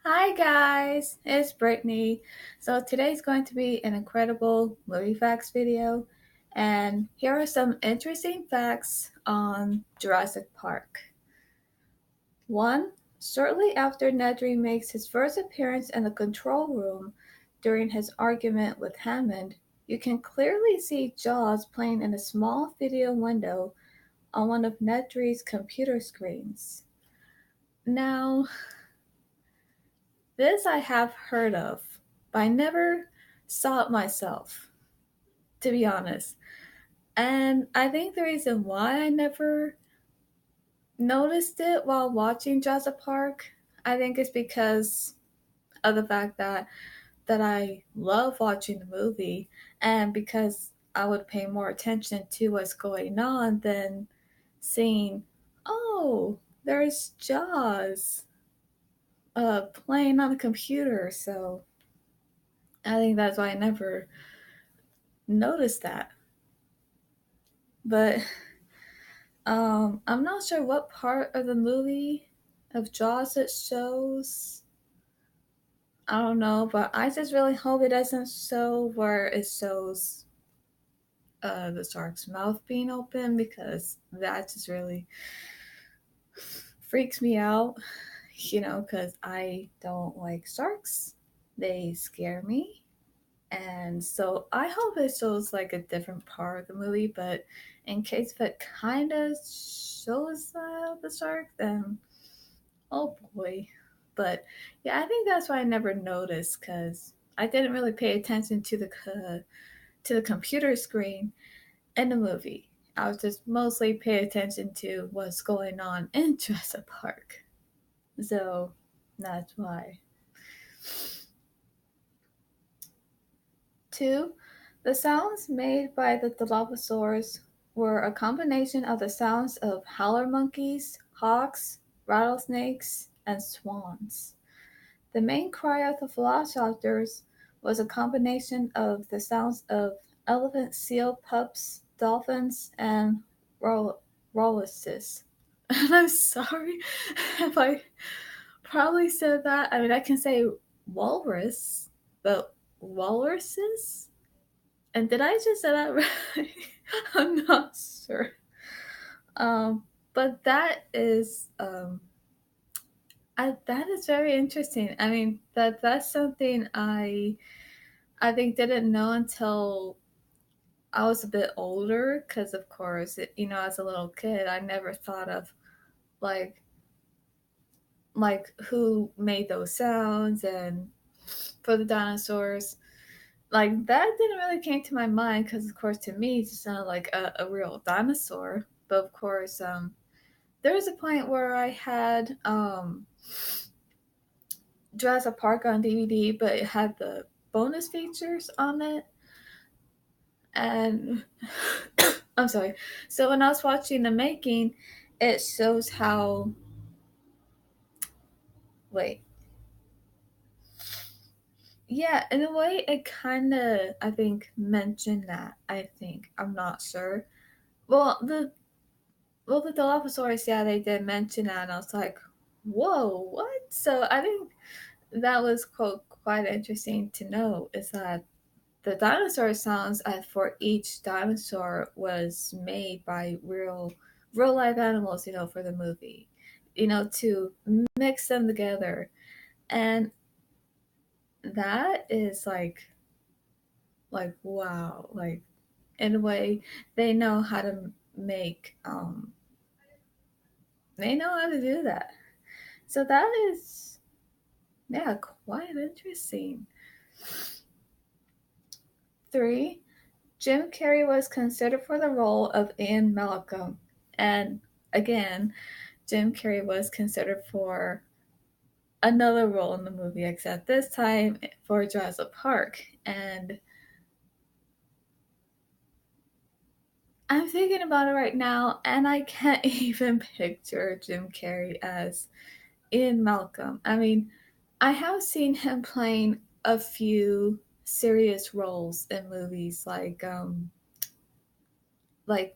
Hi guys, it's Brittany. So today's going to be an incredible movie facts video, and here are some interesting facts on Jurassic Park. One, shortly after Nedry makes his first appearance in the control room during his argument with Hammond, you can clearly see Jaws playing in a small video window on one of Nedry's computer screens. Now, this I have heard of, but I never saw it myself, to be honest. And I think the reason why I never noticed it while watching Jurassic Park, I think is because of the fact that I love watching the movie and because I would pay more attention to what's going on than seeing, oh, there's Jaws playing on the computer. So I think that's why I never noticed that. But I'm not sure what part of the movie of Jaws it shows. I don't know, but I just really hope it doesn't show where it shows the shark's mouth being open because that just really freaks me out, because I don't like sharks. They scare me. And so I hope it shows like a different part of the movie, but in case if it kind of shows the shark, then oh boy. But yeah, I think that's why I never noticed because I didn't really pay attention to the computer screen in the movie. I was just mostly pay attention to what's going on in Jurassic Park. So that's why. Two, the sounds made by the Dilophosaurs were a combination of the sounds of howler monkeys, hawks, rattlesnakes, and swans. The main cry of the velociraptors was a combination of the sounds of elephant seal pups, dolphins, and walruses. And I'm sorry if I probably said that. I mean, I can say walrus, but walruses? And did I just say that right? I'm not sure. But that is very interesting. I mean, that's something I think didn't know until I was a bit older. Because of course, as a little kid, I never thought of like who made those sounds and for the dinosaurs. Like that didn't really came to my mind because, of course, to me, it just sounded like a real dinosaur. But of course, there was a point where I had Jurassic Park on DVD, but it had the bonus features on it. And I'm sorry. So when I was watching the making, it shows how. Wait. Yeah, in a way, it kind of, I think, mentioned that. I think. I'm not sure. Well, the Dilophosaurus, yeah, they did mention that, and I was like, whoa, what? So I think that was quite interesting to know is that the dinosaur sounds for each dinosaur was made by real life animals, for the movie, to mix them together. And that is like wow, like in a way they know how to make they know how to do that. So that is, yeah, quite interesting. Three, Jim Carrey was considered for the role of Ian Malcolm. And again, Jim Carrey was considered for another role in the movie, except this time for Jurassic Park. And I'm thinking about it right now, and I can't even picture Jim Carrey as Ian Malcolm. I mean, I have seen him playing a few serious roles in movies like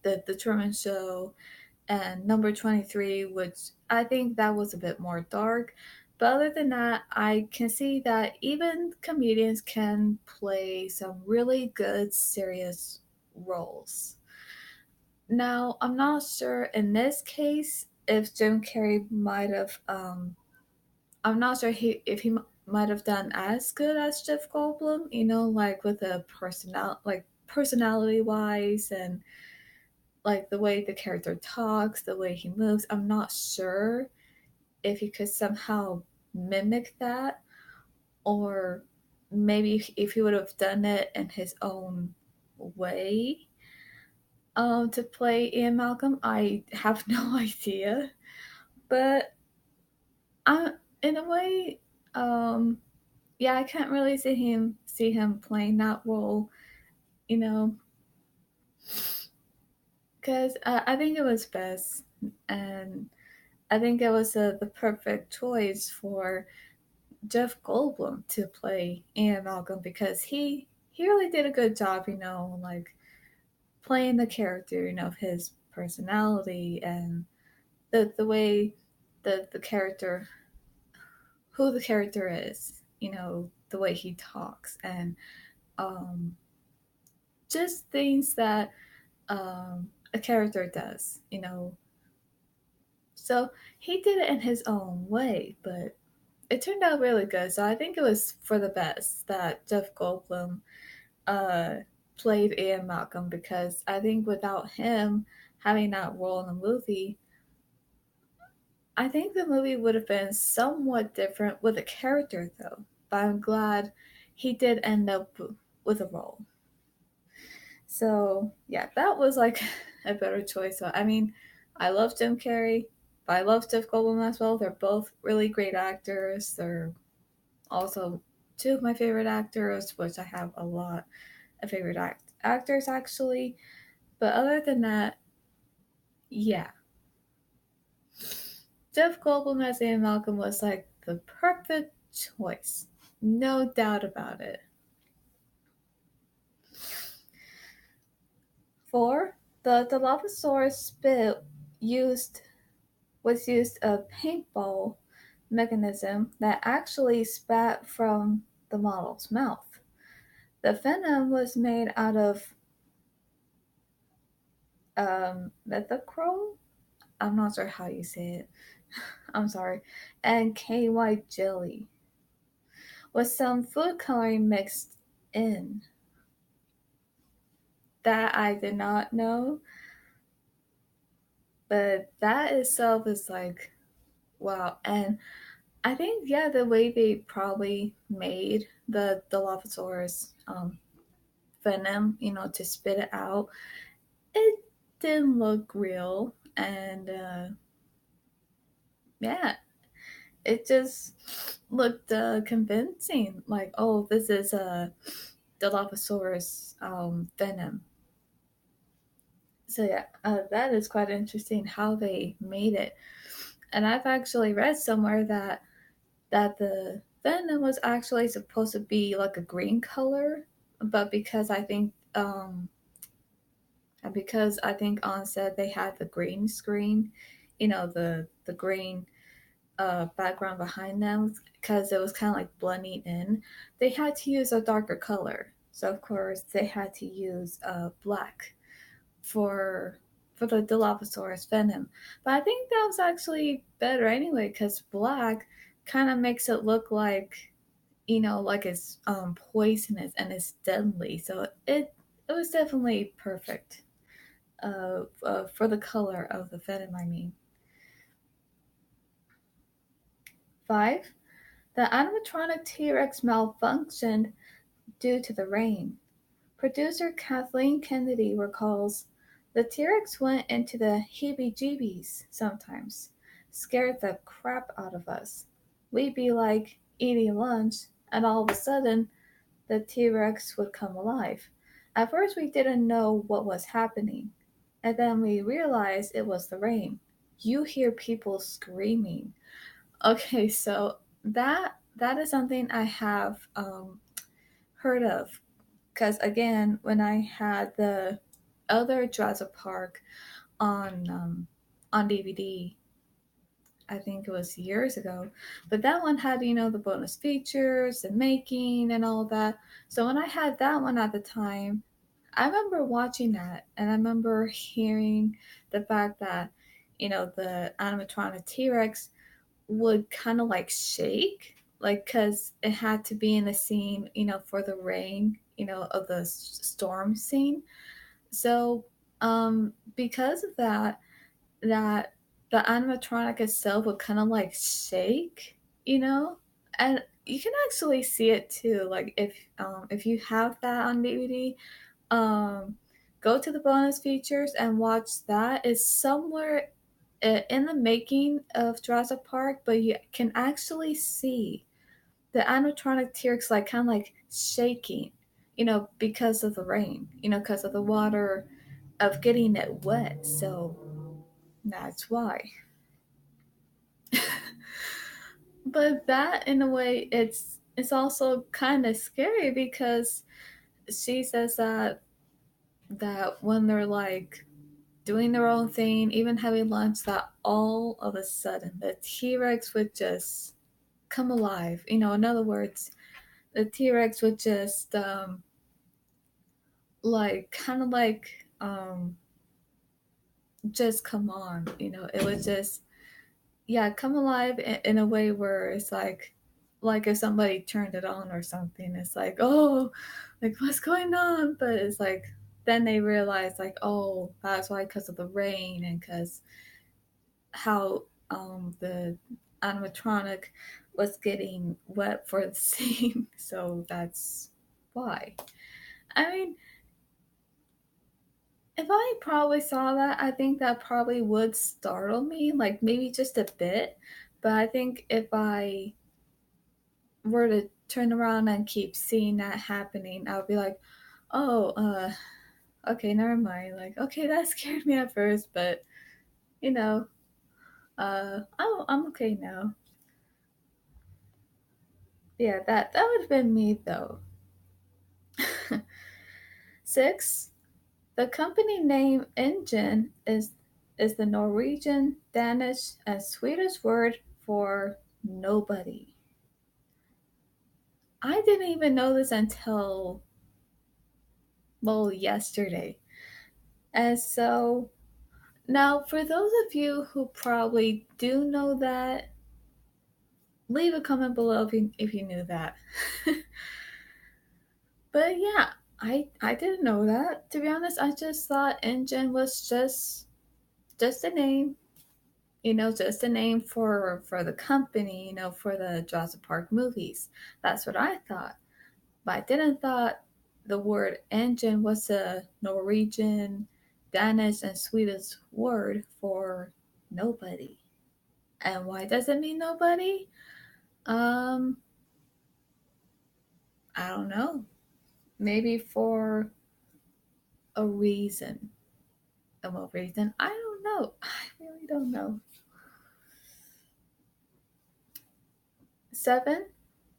the Truman Show and Number 23, which I think that was a bit more dark. But other than that, I can see that even comedians can play some really good, serious roles. Now, I'm not sure in this case if Jim Carrey might have. I'm not sure if he might have done as good as Jeff Goldblum. You know, like with a personality wise, and like the way the character talks, the way he moves. I'm not sure if he could somehow mimic that, or maybe if he would have done it in his own way to play Ian Malcolm. I have no idea, but in a way, um, yeah, I can't really see him playing that role, you know, because I think it was best, and I think it was the perfect choice for Jeff Goldblum to play Ian Malcolm because he really did a good job, like playing the character, of his personality and the way the character who the character is, the way he talks and um, just things that a character does, So he did it in his own way, but it turned out really good. So I think it was for the best that Jeff Goldblum uh, played Ian Malcolm because I think without him having that role in the movie, I think the movie would have been somewhat different with a character though. But I'm glad he did end up with a role. So yeah, that was like a better choice. So I mean, I love Jim Carrey, but I love Jeff Goldblum as well. They're both really great actors. They're also two of my favorite actors, which I have a lot of favorite actors actually. But other than that, yeah, Jeff Goldblum as Ian Malcolm was like the perfect choice, no doubt about it. For the Dilophosaurus spit used used a paintball mechanism that actually spat from the model's mouth. The venom was made out of methacrone. I'm not sure how you say it. I'm sorry. And KY jelly with some food coloring mixed in. That I did not know, but that itself is like wow. And I think yeah, the way they probably made the Dilophosaurus venom, to spit it out, it didn't look real, and yeah, it just looked convincing. Like, oh, this is a Dilophosaurus venom. So yeah, that is quite interesting how they made it. And I've actually read somewhere that the venom was actually supposed to be like a green color, but because I think on set they had the green screen, the green background behind them because it was kind of like blending in. They had to use a darker color, so of course they had to use black for the Dilophosaurus venom. But I think that was actually better anyway because black kind of makes it look like like it's poisonous and it's deadly. So it was definitely perfect for the color of the venom. I mean, 5. The animatronic T Rex malfunctioned due to the rain. Producer Kathleen Kennedy recalls the T Rex went into the heebie jeebies sometimes, scared the crap out of us. We'd be like eating lunch, and all of a sudden, the T Rex would come alive. At first, we didn't know what was happening, and then we realized it was the rain. You hear people screaming. Okay, so that is something I have heard of because again, when I had the other Jurassic Park on DVD, I think it was years ago. But that one had, the bonus features, the making, and all that. So when I had that one at the time, I remember watching that and I remember hearing the fact that, the animatronic T Rex would kind of like shake, like, because it had to be in the scene, for the rain, of the storm scene. So, because of that the animatronic itself would kind of like shake, and you can actually see it too. Like if you have that on DVD, um, go to the bonus features and watch that. It's somewhere in the making of Jurassic Park, but you can actually see the animatronic T-Rex like kind of like shaking, because of the rain, because of the water of getting it wet. So that's why. But that in a way it's also kind of scary because she says that when they're like doing their own thing, even having lunch, that all of a sudden the T-Rex would just come alive. In other words, the T-Rex would just like kind of like just come on. It would just, yeah, come alive in a way where it's like if somebody turned it on or something. It's like, oh, like what's going on? But it's like then they realize like, oh, that's why, because of the rain and because how the animatronic was getting wet for the scene. So that's why. I mean, if I probably saw that, I think that probably would startle me, like maybe just a bit. But I think if I were to turn around and keep seeing that happening, I would be like, oh, okay, never mind. Like, okay, that scared me at first, but you know, I'm okay now. Yeah, that would have been me though. 6. The company name Engine is the Norwegian, Danish, and Swedish word for nobody. I didn't even know this until, well, yesterday. And so now, for those of you who probably do know that, leave a comment below if you knew that. But yeah, I didn't know that. To be honest, I just thought Engine was just a name, just a name for the company, for the Jurassic Park movies. That's what I thought. But I didn't thought the word engine was a Norwegian, Danish, and Swedish word for nobody. And why does it mean nobody? Um, I don't know. Maybe for a reason. And what reason? I don't know. I really don't know. 7.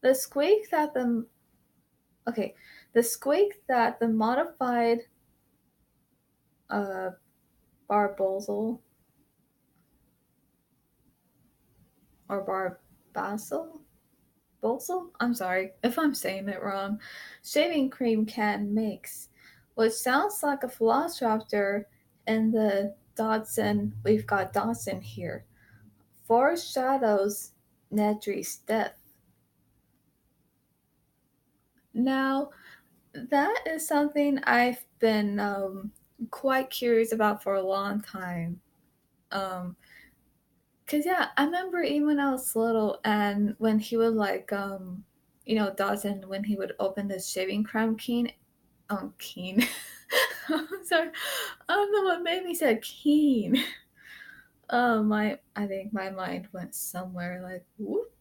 The squeak that the okay, the squeak that the modified uh Barbozel or Barbasol Bolsel? I'm sorry if I'm saying it wrong. Shaving cream can makes, which sounds like a velociraptor in the Dodson. We've got Dodson here. Foreshadows Nedry's death. Now, that is something I've been quite curious about for a long time. Um, Cause yeah, I remember even when I was little, and when he would like, Dawson, when he would open the shaving cream cane, keen. I'm sorry, I don't know what made me say keen. I think my mind went somewhere like whoop.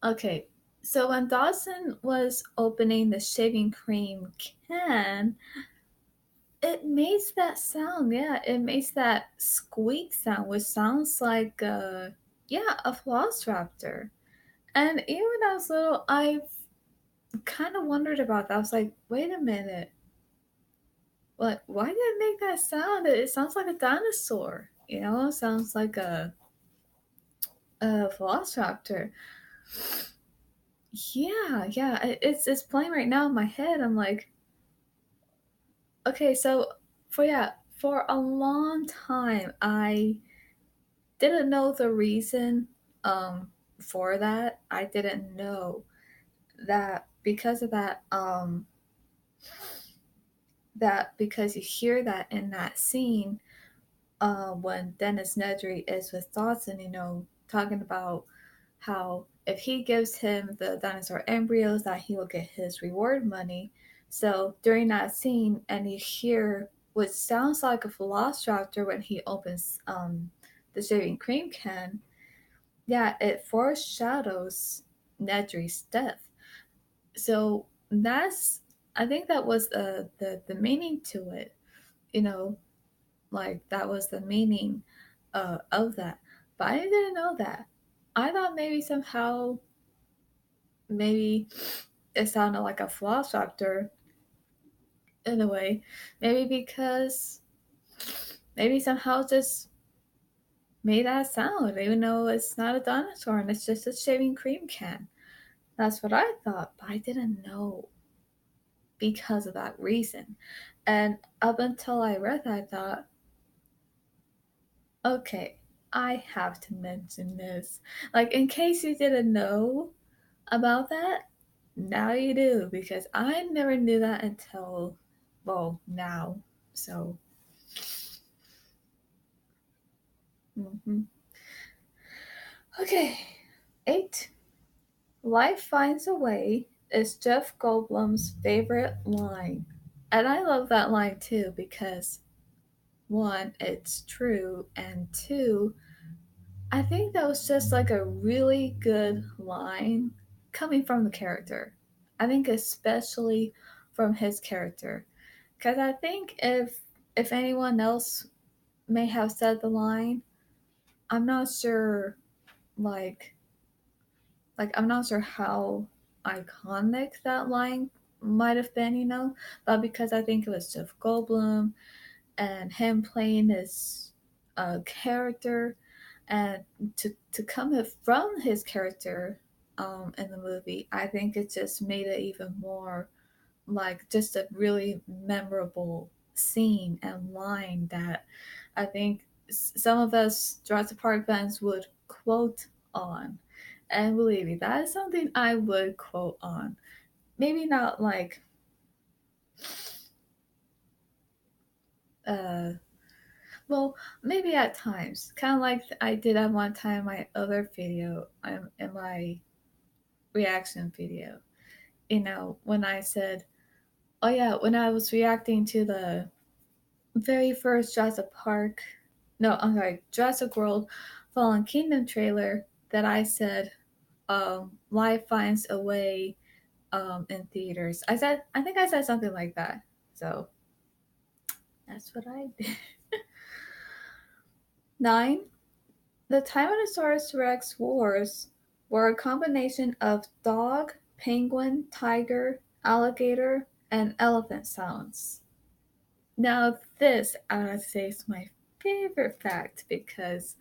Okay, so when Dawson was opening the shaving cream can, it makes that sound. Yeah, it makes that squeak sound, which sounds like yeah, a velociraptor. And even when I was little, I kind of wondered about that. I was like, wait a minute, what? Why did it make that sound? It sounds like a dinosaur. Sounds like a velociraptor. Yeah, yeah. It's playing right now in my head. I'm like, okay, so for a long time I didn't know the reason um for that. I didn't know that because of that because you hear that in that scene when Dennis Nedry is with Dawson, talking about how if he gives him the dinosaur embryos, that he will get his reward money. So during that scene, and you hear what sounds like a velociraptor when he opens the shaving cream can, yeah, it foreshadows Nedry's death. So I think that was the meaning to it. You know, like that was the meaning of that. But I didn't know that. I thought maybe it sounded like a velociraptor in a way. Maybe because maybe somehow just made that sound, even though it's not a dinosaur and it's just a shaving cream can. That's what I thought, but I didn't know because of that reason. And up until I read that, I thought, okay, I have to mention this. Like, in case you didn't know about that, now you do, because I never knew that until, well, now. So, mhm. Okay. 8. Life Finds a Way is Jeff Goldblum's favorite line. And I love that line too because, one, it's true, and two, I think that was just like a really good line coming from the character. I think especially from his character. Because I think if anyone else may have said the line, I'm not sure like I'm not sure how iconic that line might have been, but because I think it was Jeff Goldblum and him playing his character, and to come from his character in the movie, I think it just made it even more like just a really memorable scene and line that I think some of us Jurassic Park fans would quote on. And believe me, that is something I would quote on. Maybe not like, uh, well, maybe at times. Kind of like I did at one time in my other video, in my reaction video. When I said, oh yeah, when I was reacting to the very first Jurassic Park, no, I'm sorry, Jurassic World Fallen Kingdom trailer, that I said, life finds a way in theaters. I think I said something like that. So that's what I did. 9. The Tyrannosaurus Rex wars were a combination of dog, penguin, tiger, alligator, and elephant sounds. Now, this, I would say, is my favorite fact because,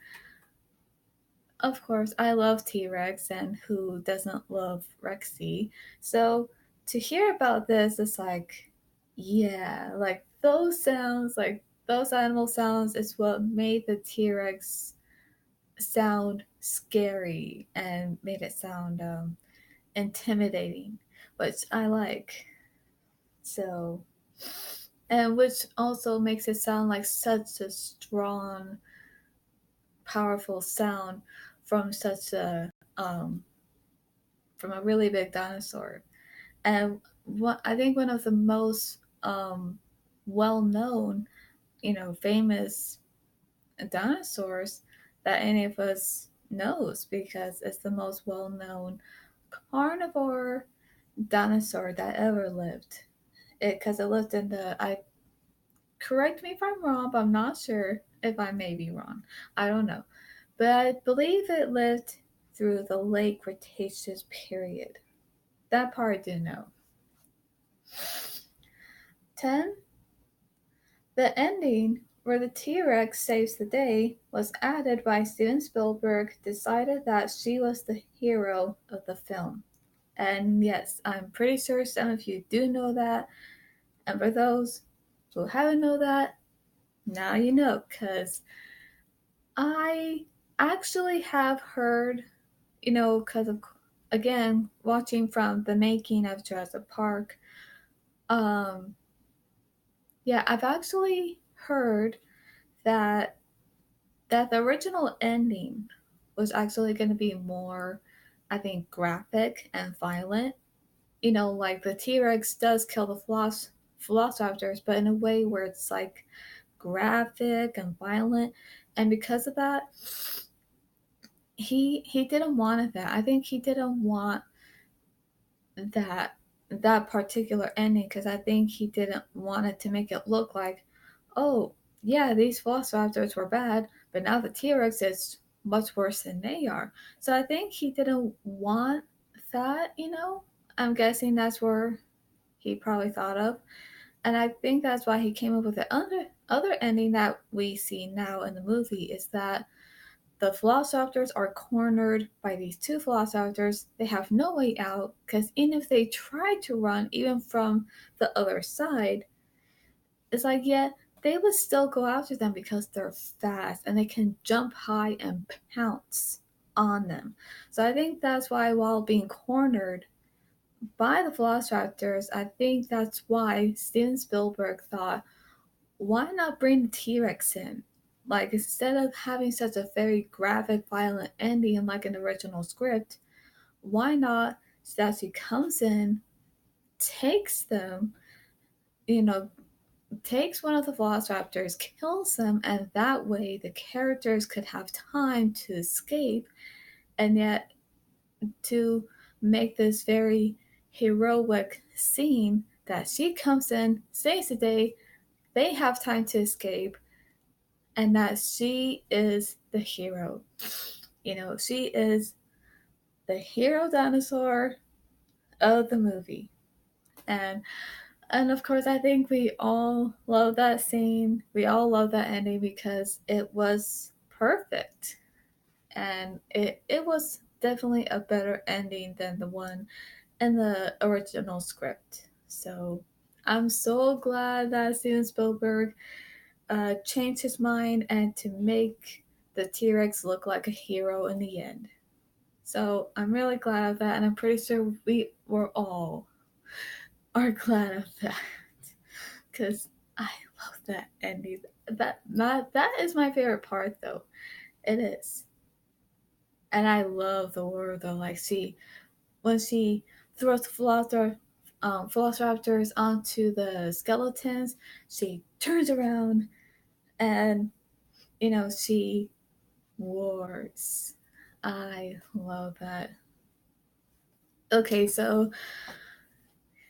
of course, I love T Rex, and who doesn't love Rexy? So, to hear about this is like, yeah, like those sounds, like those animal sounds, is what made the T Rex sound scary and made it sound intimidating, which I like. So, and which also makes it sound like such a strong, powerful sound from such a from a really big dinosaur. And I think one of the most well known, famous dinosaurs that any of us knows because it's the most well known carnivore dinosaur that ever lived. Because it lived in the I correct me if I'm wrong, but I'm not sure if I may be wrong. I don't know. But I believe it lived through the late Cretaceous period. That part I do know. 10. The ending where the T-Rex saves the day was added by Steven Spielberg decided that she was the hero of the film. And yes, I'm pretty sure some of you do know that. And for those who haven't know that, now you know, because I actually have heard, because of, again, watching from the making of Jurassic Park, um, yeah, I've actually heard that the original ending was actually going to be more, I think, graphic and violent. Like the T Rex does kill the velociraptors, but in a way where it's like graphic and violent. And because of that, he didn't want that. I think he didn't want that particular ending because I think he didn't want it to make it look like, oh yeah, these velociraptors were bad, but now the T-Rex is much worse than they are. So I think he didn't want that. I'm guessing that's where he probably thought of. And I think that's why he came up with the other ending that we see now in the movie is that the velociraptors are cornered by these two velociraptors. They have no way out because even if they try to run, even from the other side, it's like, yeah, they would still go after them because they're fast and they can jump high and pounce on them. So I think that's why, while being cornered by the velociraptors, I think that's why Steven Spielberg thought, why not bring the T-Rex in? Like, instead of having such a very graphic, violent ending like an original script, why not that she comes in, takes them, you know, takes one of the velociraptors, kills them, and that way the characters could have time to escape, and yet to make this very heroic scene that she comes in, saves the day, they have time to escape, and that she is the hero. She is the hero dinosaur of the movie. And of course I think we all love that scene. We all love that ending because it was perfect. And it was definitely a better ending than the one in the original script. So I'm so glad that Steven Spielberg changed his mind and to make the T Rex look like a hero in the end. So I'm really glad of that, and I'm pretty sure we were all are glad of that because I love that ending. That is my favorite part, though. It is, and I love the word though. Like, see, when she throws the velociraptors onto the skeletons, she turns around and she wars. I love that. Okay, so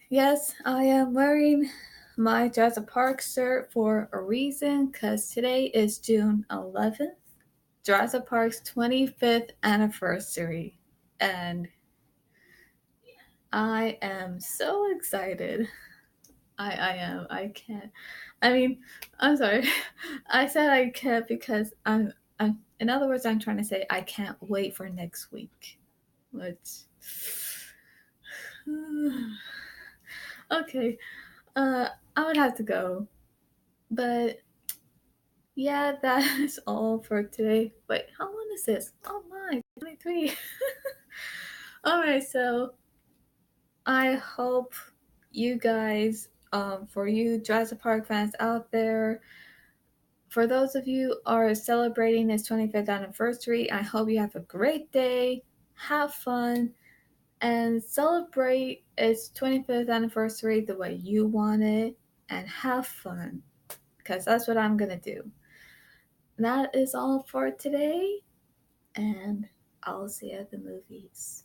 yes, I am wearing my Jurassic Park shirt for a reason because today is June 11th, Jurassic Park's 25th anniversary. And I am so excited. I am. I can't. I mean, I'm sorry. I said I can't because in other words, I'm trying to say I can't wait for next week. Which. Okay. I would have to go. But yeah, that is all for today. Wait, how long is this? Oh my, 23. Alright, so I hope you guys, for you Jurassic Park fans out there, for those of you are celebrating its 25th anniversary, I hope you have a great day, have fun, and celebrate its 25th anniversary the way you want it, and have fun, because that's what I'm gonna do. That is all for today, and I'll see you at the movies.